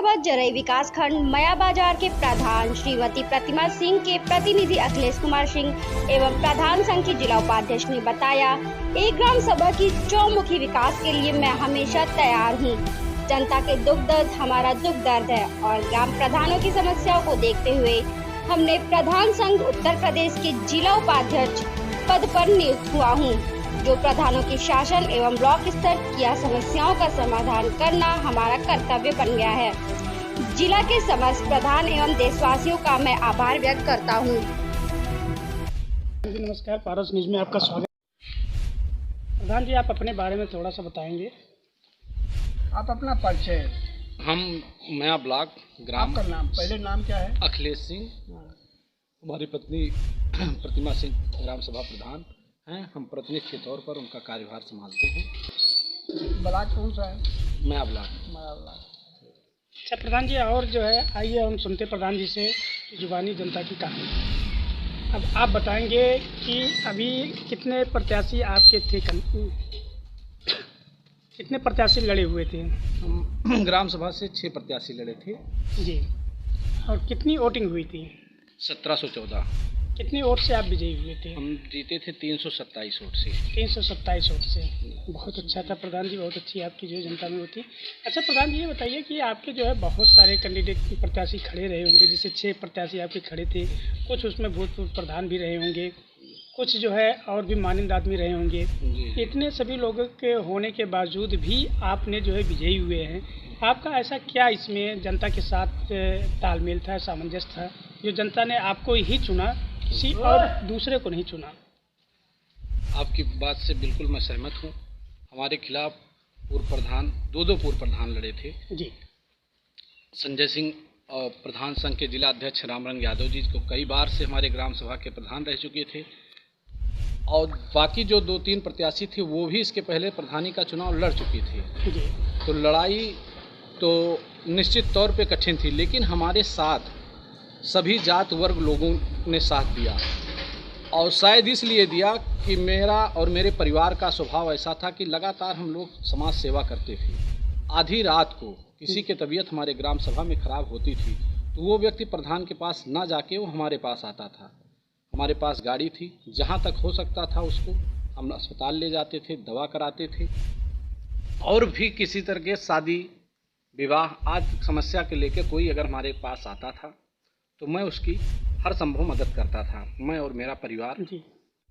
सभा जरई विकास खंड मया बाजार के प्रधान श्रीमती प्रतिमा सिंह के प्रतिनिधि अखिलेश कुमार सिंह एवं प्रधान संघ के जिला उपाध्यक्ष ने बताया, एक ग्राम सभा की चौमुखी विकास के लिए मैं हमेशा तैयार हूँ। जनता के दुख दर्द हमारा दुख दर्द है और ग्राम प्रधानों की समस्याओं को देखते हुए हमने प्रधान संघ उत्तर प्रदेश के जिला उपाध्यक्ष पद पर नियुक्त हुआ हूँ, जो प्रधानों के शासन एवं ब्लॉक स्तर की समस्याओं का समाधान करना हमारा कर्तव्य बन गया है। जिला के समस्त प्रधान एवं देशवासियों का मैं आभार व्यक्त करता हूँ। नमस्कार, पारस न्यूज में आपका स्वागत। प्रधान जी, आप अपने बारे में थोड़ा सा बताएंगे। आप अपना परिचय। हम मया ब्लॉक ग्राम। आपका नाम, पहले नाम क्या है? अखिलेश सिंह। हमारी पत्नी प्रतिमा सिंह ग्राम सभा प्रधान हैं। हम प्रतिनिधि के तौर पर उनका कार्यभार संभालते हैं। ब्लॉक कौन सा है? मया ब्लॉक। मया ब्लॉक। अच्छा प्रधान जी, और जो है आइए हम सुनते प्रधान जी से जुबानी जनता की कहानी। अब आप बताएंगे कि अभी कितने प्रत्याशी आपके थे, कितने प्रत्याशी लड़े हुए थे? हम ग्राम सभा से 6 प्रत्याशी लड़े थे जी। और कितनी वोटिंग हुई थी? 1714। कितनी वोट से आप विजयी हुए थे? हम जीते थे 327 वोट से। 327 वोट से। बहुत अच्छा था प्रधान जी, बहुत अच्छी आपकी जो जनता में होती। अच्छा प्रधान जी, ये बताइए कि आपके जो है बहुत सारे कैंडिडेट प्रत्याशी खड़े रहे होंगे, जैसे 6 प्रत्याशी आपके खड़े थे, कुछ उसमें भूतपूर्व प्रधान भी रहे होंगे, कुछ जो है और भी माननीय आदमी रहे होंगे। इतने सभी लोगों के होने के बावजूद भी आपने जो है विजयी हुए हैं। आपका ऐसा क्या इसमें जनता के साथ तालमेल था, सामंजस्य था, जो जनता ने आपको ही चुना, किसी और दूसरे को नहीं चुना? आपकी बात से बिल्कुल मैं सहमत हूँ। हमारे खिलाफ पूर्व प्रधान, दो पूर्व प्रधान लड़े थे जी। संजय सिंह और प्रधान संघ के जिला अध्यक्ष रामरंग यादव जी को कई बार से हमारे ग्राम सभा के प्रधान रह चुके थे, और बाकी जो 2-3 प्रत्याशी थे वो भी इसके पहले प्रधानी का चुनाव लड़ चुके थे जी। तो लड़ाई तो निश्चित तौर पे कठिन थी, लेकिन हमारे साथ सभी जात वर्ग लोगों ने साथ दिया, और शायद इसलिए दिया कि मेरा और मेरे परिवार का स्वभाव ऐसा था कि लगातार हम लोग समाज सेवा करते थे। आधी रात को किसी की तबीयत हमारे ग्राम सभा में ख़राब होती थी तो वो व्यक्ति प्रधान के पास ना जाके वो हमारे पास आता था। हमारे पास गाड़ी थी, जहाँ तक हो सकता था उसको हम अस्पताल ले जाते थे, दवा कराते थे, और भी किसी तरह के शादी विवाह आज समस्या के लेके कोई अगर हमारे पास आता था तो मैं उसकी हर संभव मदद करता था, मैं और मेरा परिवार। जी।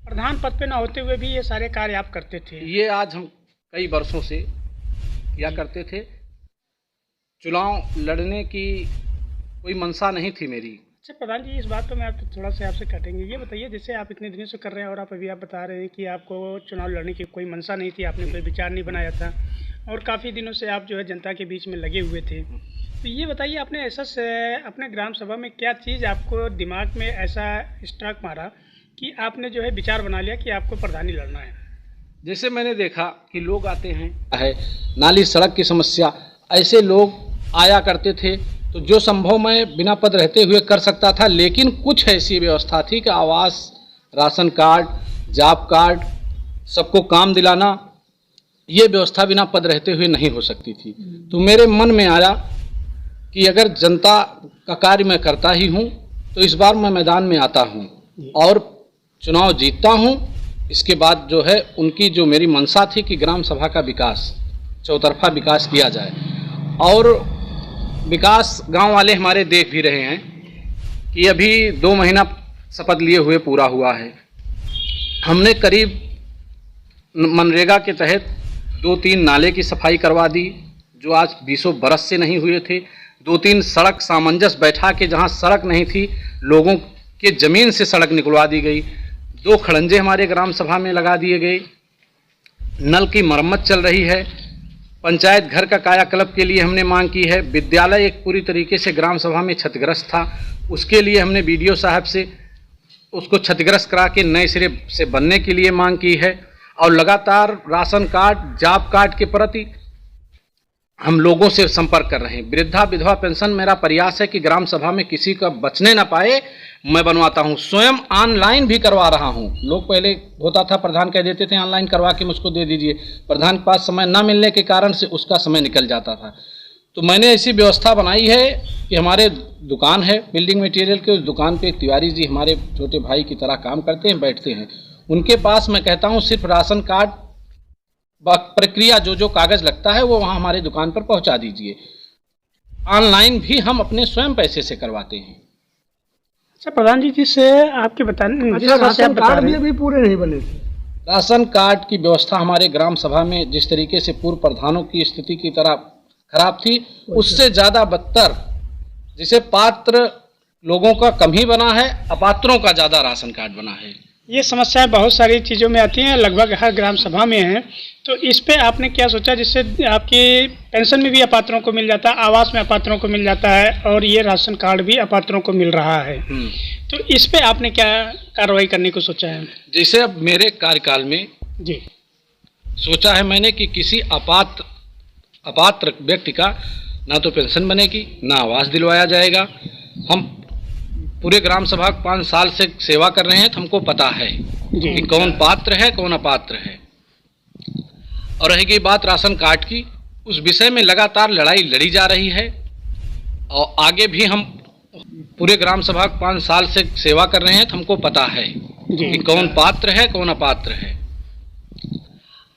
प्रधान पद पे ना होते हुए भी ये सारे कार्य आप करते थे? ये आज हम कई वर्षों से किया करते थे। चुनाव लड़ने की कोई मंशा नहीं थी मेरी। अच्छा प्रधान जी, इस बात पर मैं आप थोड़ा सा आपसे काटेंगे। ये बताइए, जैसे आप इतने दिनों से कर रहे हैं और आप बता रहे हैं कि आपको चुनाव लड़ने की कोई मंशा नहीं थी, आपने कोई विचार नहीं बनाया था, और काफ़ी दिनों से आप जो है जनता के बीच में लगे हुए थे। तो ये बताइए, आपने ऐसा अपने ग्राम सभा में क्या चीज़ आपको दिमाग में ऐसा स्ट्राइक मारा कि आपने जो है विचार बना लिया कि आपको प्रधानी लड़ना है? जैसे मैंने देखा कि लोग आते हैं, नाली सड़क की समस्या, ऐसे लोग आया करते थे, तो जो संभव मैं बिना पद रहते हुए कर सकता था, लेकिन कुछ ऐसी व्यवस्था थी कि आवास, राशन कार्ड, जॉब कार्ड, सबको काम दिलाना, ये व्यवस्था बिना पद रहते हुए नहीं हो सकती थी। तो मेरे मन में आया कि अगर जनता का कार्य मैं करता ही हूँ तो इस बार मैं मैदान में आता हूँ और चुनाव जीतता हूँ। इसके बाद जो है उनकी जो मेरी मंशा थी कि ग्राम सभा का विकास, चौतरफा विकास किया जाए, और विकास गांव वाले हमारे देख भी रहे हैं कि अभी 2 महीना शपथ लिए हुए पूरा हुआ है। हमने करीब मनरेगा के तहत 2-3 नाले की सफाई करवा दी, जो आज 20 बरस से नहीं हुए थे। 2-3 सड़क सामंजस्य बैठा के, जहां सड़क नहीं थी लोगों के ज़मीन से सड़क निकलवा दी गई। 2 खड़ंजे हमारे ग्राम सभा में लगा दिए गए। नल की मरम्मत चल रही है। पंचायत घर का कायाकल्प के लिए हमने मांग की है। विद्यालय एक पूरी तरीके से ग्राम सभा में क्षतिग्रस्त था, उसके लिए हमने बीडीओ साहब से उसको क्षतिग्रस्त करा के नए सिरे से बनने के लिए मांग की है। और लगातार राशन कार्ड, जॉब कार्ड के प्रति हम लोगों से संपर्क कर रहे हैं। वृद्धा विधवा पेंशन मेरा प्रयास है कि ग्राम सभा में किसी का बचने ना पाए, मैं बनवाता हूं। स्वयं ऑनलाइन भी करवा रहा हूं। लोग पहले होता था प्रधान कह देते थे ऑनलाइन करवा के मुझको दे दीजिए, प्रधान के पास समय ना मिलने के कारण से उसका समय निकल जाता था। तो मैंने ऐसी व्यवस्था बनाई है कि हमारे दुकान है बिल्डिंग मटेरियल के, उस दुकान पे तिवारी जी हमारे छोटे भाई की तरह काम करते हैं, बैठते हैं। उनके पास मैं कहता हूँ सिर्फ राशन कार्ड प्रक्रिया जो कागज़ लगता है वो वहाँ हमारे दुकान पर पहुँचा दीजिए। ऑनलाइन भी हम अपने स्वयं पैसे से करवाते हैं। अच्छा प्रधान जी, जिससे आपके बताने अच्छा, राशन कार्ड भी अभी पूरे नहीं बने थे। राशन कार्ड की व्यवस्था हमारे ग्राम सभा में जिस तरीके से पूर्व प्रधानों की स्थिति की तरह खराब थी, उससे ज़्यादा बदतर, जिसे पात्र लोगों का कम ही बना है, अपात्रों का ज़्यादा राशन कार्ड बना है। ये समस्याएं बहुत सारी चीज़ों में आती हैं, लगभग हर ग्राम सभा में है। तो इस पे आपने क्या सोचा जिससे आपकी पेंशन में भी अपात्रों को मिल जाता है, आवास में अपात्रों को मिल जाता है और ये राशन कार्ड भी अपात्रों को मिल रहा है। तो इस पे आपने क्या कार्रवाई करने को सोचा है? जैसे अब मेरे कार्यकाल में जी सोचा है मैंने कि किसी अपात्र व्यक्ति का ना तो पेंशन बनेगी, ना आवास दिलवाया जाएगा। हम पूरे ग्राम सभा 5 साल से सेवा कर रहे हैं, तो हमको पता है कि कौन पात्र है कौन अपात्र है। और रहेगी बात राशन कार्ड की, उस विषय में लगातार लड़ाई लड़ी जा रही है और आगे भी हम पूरे ग्राम सभा 5 साल से सेवा कर रहे हैं, तो हमको पता है कि कौन पात्र है कौन अपात्र है।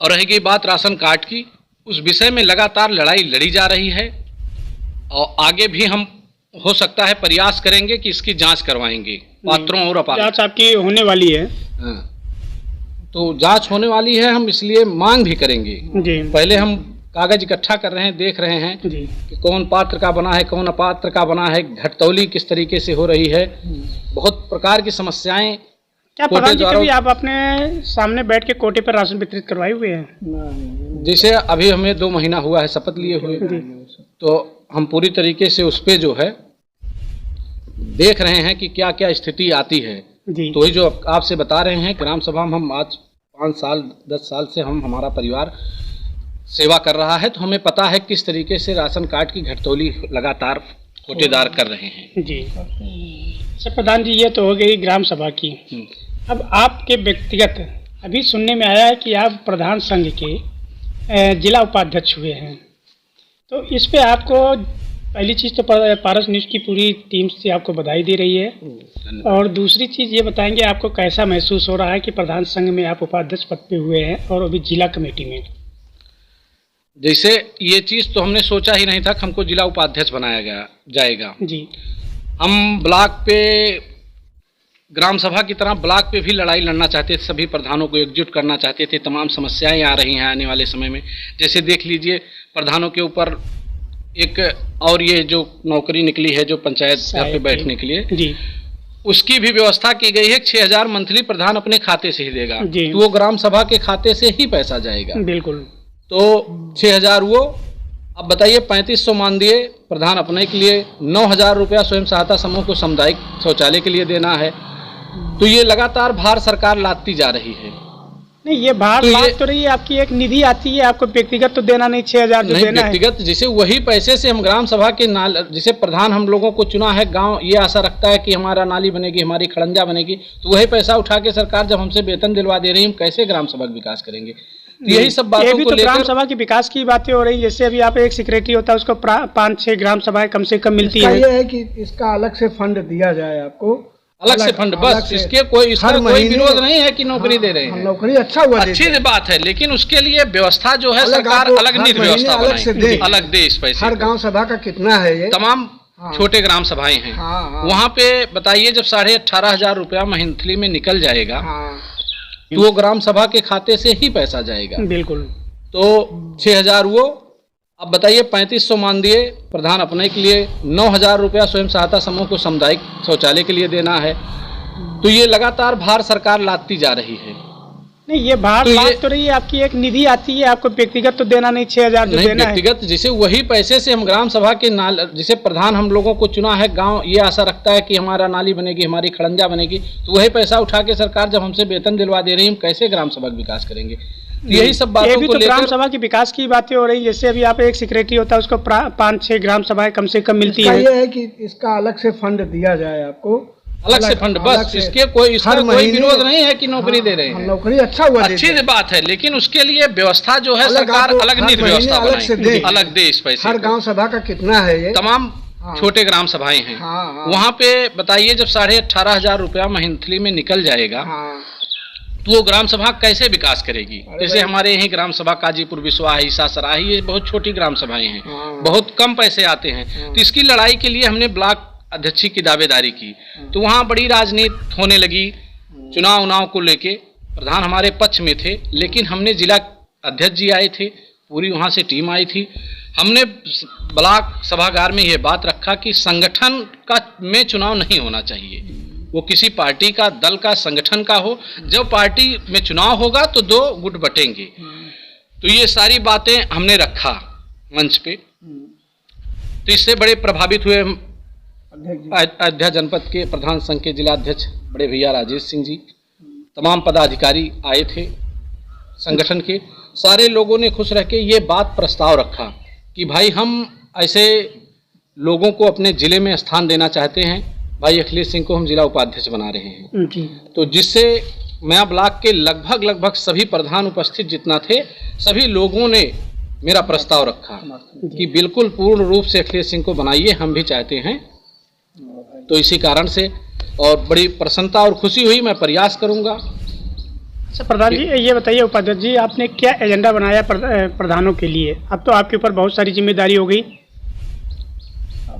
और रहेगी बात राशन कार्ड की, उस विषय में लगातार लड़ाई लड़ी जा रही है और आगे भी हम हो सकता है प्रयास करेंगे कि इसकी जांच करवाएंगे, पात्रों और अपात्रों। जांच आपकी होने वाली है? हाँ, तो जांच होने वाली है, हम इसलिए मांग भी करेंगे जी। पहले हम कागज इकट्ठा कर रहे हैं, देख रहे हैं जी कि कौन पात्र का बना है कौन अपात्र का बना है, घटतौली किस तरीके से हो रही है, बहुत प्रकार की समस्याएं। क्या प्रधान जी कभी आप अपने सामने बैठ के कोटे पर राशन वितरित करवाए हुए हैं? जैसे अभी हमें 2 महीना हुआ है शपथ लिए हुए, तो हम पूरी तरीके से उस पे जो है देख रहे हैं कि क्या क्या स्थिति आती है। तो ही जो आपसे बता रहे हैं, ग्राम सभा में हम आज 5 साल 10 साल से हमारा परिवार सेवा कर रहा है, तो हमें पता है किस तरीके से राशन कार्ड की घटतौली लगातार कोटेदार कर रहे हैं। जी अच्छा प्रधान जी, ये तो हो गई ग्राम सभा की। अब आपके व्यक्तिगत अभी सुनने में आया है कि आप प्रधान संघ के जिला उपाध्यक्ष हुए हैं, तो इस पे आपको पहली चीज़ तो पारस न्यूज़ की पूरी टीम से आपको बधाई दे रही है, और दूसरी चीज़ ये बताएंगे आपको कैसा महसूस हो रहा है कि प्रधान संघ में आप उपाध्यक्ष पद पे हुए हैं और अभी जिला कमेटी में? जैसे ये चीज़ तो हमने सोचा ही नहीं था कि हमको जिला उपाध्यक्ष बनाया जाएगा। जी, हम ब्लॉक पे ग्राम सभा की तरह ब्लॉक पे भी लड़ाई लड़ना चाहते थे, सभी प्रधानों को एकजुट करना चाहते थे। तमाम समस्याएं आ रही हैं आने वाले समय में, जैसे देख लीजिए प्रधानों के ऊपर एक और ये जो नौकरी निकली है जो पंचायत घर पे बैठने के लिए, जी, उसकी भी व्यवस्था की गई है। 6,000 मंथली प्रधान अपने खाते से ही देगा, तो वो ग्राम सभा के खाते से ही पैसा जाएगा। बिल्कुल। तो 6,000 वो, अब बताइए 3500 मान दिए प्रधान अपने के लिए, 9,000 रुपया स्वयं सहायता समूह को सामुदायिक शौचालय के लिए देना है। तो ये लगातार भार सरकार लादती जा रही है। नहीं, ये भार तो रही है, आपकी एक निधि आती है, आपको व्यक्तिगत तो देना नहीं, 6,000 जो देना है व्यक्तिगत, जिसे वही पैसे से हम ग्राम सभा के जिसे प्रधान हम लोगों को चुना है, गांव ये आशा रखता है कि हमारा नाली बनेगी, हमारी खड़ंजा बनेगी, तो वही पैसा उठा के सरकार जब हमसे वेतन दिलवा दे रही है, हम कैसे ग्राम सभा का विकास करेंगे? तो यही सब बातों को लेकर ग्राम सभा की विकास की बातें हो रही है। जैसे अभी आप एक सेक्रेटरी होता है, उसको 5-6 ग्राम सभाएं कम से कम मिलती है। ये है कि इसका अलग से फंड दिया जाए आपको, अलग से फंड, बस इसके कोई विरोध नहीं है कि नौकरी दे रहे हैं, नौकरी अच्छा हुआ, अच्छी बात है, लेकिन उसके लिए व्यवस्था जो है सरकार अलग निधि व्यवस्था बनाए, अलग दे इस पैसे। हर गांव सभा का कितना है ये? तमाम छोटे ग्राम सभाएं हैं, वहाँ पे बताइए जब 18,500 रुपया मंथली में निकल जाएगा, तो वो ग्राम सभा के खाते से ही पैसा जाएगा। बिल्कुल। तो 6,000 वो, अब बताइए 3500 मान दिए प्रधान अपने के लिए, 9,000 रुपया स्वयं सहायता समूह को सामुदायिक शौचालय के लिए देना है। तो ये लगातार भार सरकार लादती जा रही है। नहीं, ये भार तो रही है, आपकी एक निधि आती है, आपको व्यक्तिगत तो देना नहीं, 6,000 जो देना है व्यक्तिगत, जिसे वही पैसे से हम ग्राम सभा के जिसे प्रधान हम लोगों को चुना है, गांव ये आशा रखता है कि हमारा नाली बनेगी, हमारी खड़ंजा बनेगी, तो वही पैसा उठा के सरकार जब हमसे वेतन दिलवा दे रही है, हम कैसे ग्राम सभा का विकास करेंगे? यही सब बातों को लेकर ग्राम सभा की विकास की बातें हो रही है। जैसे अभी आप एक सेक्रेटरी होता है, उसको 5-6 ग्राम सभाएं कम से कम मिलती है। ये है कि इसका अलग से फंड दिया जाए आपको, अलग से फंड, अलग बस से। इसके कोई इसका हर कोई महीने- विरोध नहीं है कि नौकरी दे रहे हैं, नौकरी अच्छा हुआ अच्छी बात है, लेकिन उसके लिए व्यवस्था जो है अलग सरकार आपको अलग हर नीति महीने व्यवस्था अलग से बनाए, दे। अलग दे इस पैसे हर को। गांव सभा का कितना है ये? तमाम हाँ। छोटे ग्राम सभाएं हैं, हाँ। वहाँ पे बताइए जब 18,500 रुपया मंथली में निकल जाएगा हाँ। तो वो ग्राम सभा कैसे विकास करेगी? अरे जैसे भाई। हमारे यहीं ग्राम सभा काजीपुर बिस्वा है, ईसा सराही, ये बहुत छोटी ग्राम सभाएं हैं, हाँ। बहुत कम पैसे आते हैं। तो इसकी लड़ाई के लिए हमने ब्लॉक अध्यक्षी की दावेदारी की, तो वहाँ बड़ी राजनीति होने लगी चुनाव को लेके। प्रधान हमारे पक्ष में थे, लेकिन हमने जिला अध्यक्ष जी आए थे, पूरी वहाँ से टीम आई थी। हमने ब्लॉक सभागार में ये बात रखा कि संगठन का में चुनाव नहीं होना चाहिए, वो किसी पार्टी का, दल का, संगठन का हो। जब पार्टी में चुनाव होगा तो 2 गुट बटेंगे। तो ये सारी बातें हमने रखा मंच पे, तो इससे बड़े प्रभावित हुए अयोध्या जनपद के प्रधान संघ के जिला अध्यक्ष बड़े भैया राजेश सिंह जी, तमाम पदाधिकारी आए थे संगठन के। सारे लोगों ने खुश रह के ये बात प्रस्ताव रखा कि भाई हम ऐसे लोगों को अपने जिले में स्थान देना चाहते हैं, भाई अखिलेश सिंह को हम जिला उपाध्यक्ष बना रहे हैं। जी। तो जिससे मया ब्लॉक के लगभग सभी प्रधान उपस्थित जितना थे, सभी लोगों ने मेरा प्रस्ताव रखा कि बिल्कुल पूर्ण रूप से अखिलेश सिंह को बनाइए, हम भी चाहते हैं। तो इसी कारण से और बड़ी प्रसन्नता और खुशी हुई, मैं प्रयास करूंगा। अच्छा प्रधान जी, ये बताइए उपाध्यक्ष जी, आपने क्या एजेंडा बनाया प्रधानों के लिए? अब तो आपके ऊपर बहुत सारी जिम्मेदारी हो गई।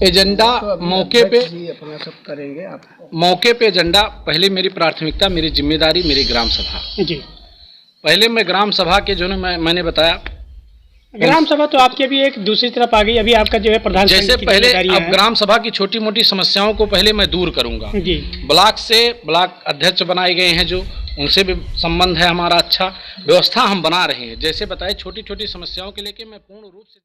एजेंडा मौके पे अपना सब करेंगे आप। मौके पे एजेंडा, पहले मेरी प्राथमिकता, मेरी जिम्मेदारी, मेरी ग्राम सभा। जी। पहले मैं ग्राम सभा के जो है मैंने बताया, ग्राम सभा तो आपकी अभी एक दूसरी तरफ आ गई, अभी आपका जो है प्रधान जैसे संघ की पहले जिम्मेदारियां अब हैं। ग्राम सभा की छोटी मोटी समस्याओं को पहले मैं दूर करूंगा। जी। ब्लॉक से ब्लॉक अध्यक्ष बनाए गए हैं, जो उनसे भी संबंध है हमारा अच्छा, व्यवस्था हम बना रहे हैं। जैसे बताए छोटी छोटी समस्याओं के लेके मैं पूर्ण रूप से